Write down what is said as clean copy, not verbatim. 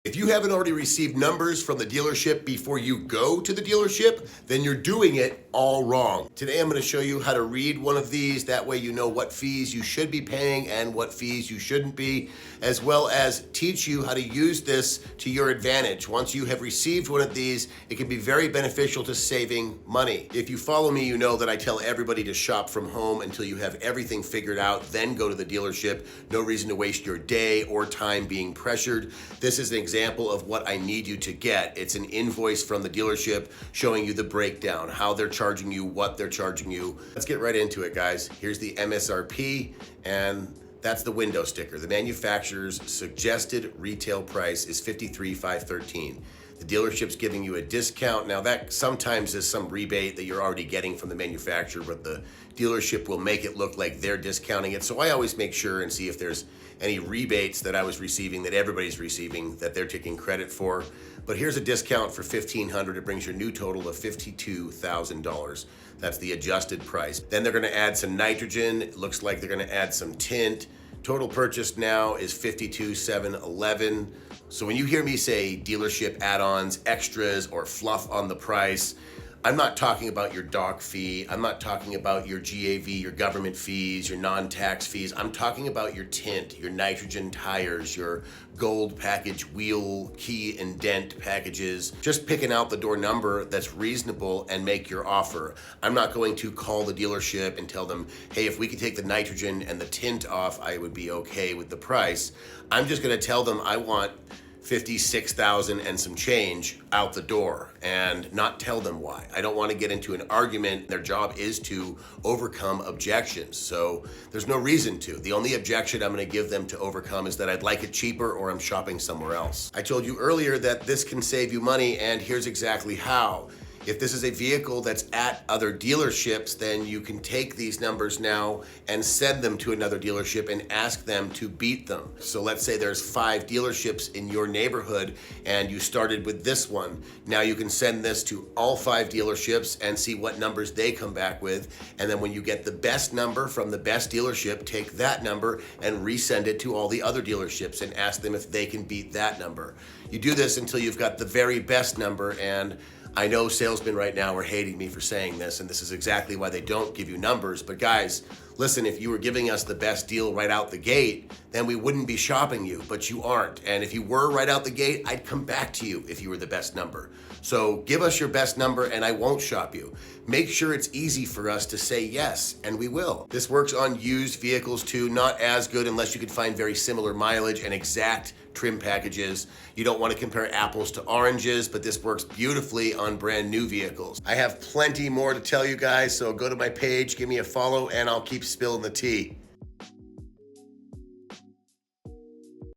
If you haven't already received numbers from the dealership before you go to the dealership, then you're doing it all wrong. Today I'm going to show you how to read one of these. That way you know what fees you should be paying and what fees you shouldn't be, as well as teach you how to use this to your advantage. Once you have received one of these, it can be very beneficial to saving money. If you follow me, you know that I tell everybody to shop from home until you have everything figured out, then go to the dealership. No reason to waste your day or time being pressured. This is an example of what I need you to get. It's an invoice from the dealership showing you the breakdown, how they're charging you, what they're charging you. Let's get right into it, guys. Here's the MSRP, and that's the window sticker. The manufacturer's suggested retail price is $53,513. The dealership's giving you a discount. Now that sometimes is some rebate that you're already getting from the manufacturer, but the dealership will make it look like they're discounting it. So I always make sure and see if there's any rebates that I was receiving, that everybody's receiving, that they're taking credit for. But here's a discount for $1,500. It brings your new total of $52,000. That's the adjusted price. Then they're gonna add some nitrogen. It looks like they're gonna add some tint. Total purchase now is $52,711. So when you hear me say dealership add-ons, extras, or fluff on the price, I'm not talking about your dock fee. I'm not talking about your GAV, your government fees, your non-tax fees. I'm talking about your tint, your nitrogen tires, your gold package wheel, key, and dent packages. Just pick an out the door number that's reasonable and make your offer. I'm not going to call the dealership and tell them, hey, if we could take the nitrogen and the tint off, I would be okay with the price. I'm just gonna tell them I want $56,000 and some change out the door and not tell them why. I don't want to get into an argument. Their job is to overcome objections. So there's no reason to. The only objection I'm going to give them to overcome is that I'd like it cheaper or I'm shopping somewhere else. I told you earlier that this can save you money, and here's exactly how. If this is a vehicle that's at other dealerships, then you can take these numbers now and send them to another dealership and ask them to beat them. So let's say there's 5 dealerships in your neighborhood and you started with this one. Now you can send this to all 5 dealerships and see what numbers they come back with. And then when you get the best number from the best dealership, take that number and resend it to all the other dealerships and ask them if they can beat that number. You do this until you've got the very best number, and I know salesmen right now are hating me for saying this, and this is exactly why they don't give you numbers. But guys, listen, if you were giving us the best deal right out the gate, then we wouldn't be shopping you, but you aren't. And if you were right out the gate, I'd come back to you if you were the best number. So give us your best number and I won't shop you. Make sure it's easy for us to say yes, and we will. This works on used vehicles too, not as good unless you can find very similar mileage and exact trim packages. You don't want to compare apples to oranges, but this works beautifully on brand new vehicles. I have plenty more to tell you guys, so go to my page, give me a follow, and I'll keep spilling the tea.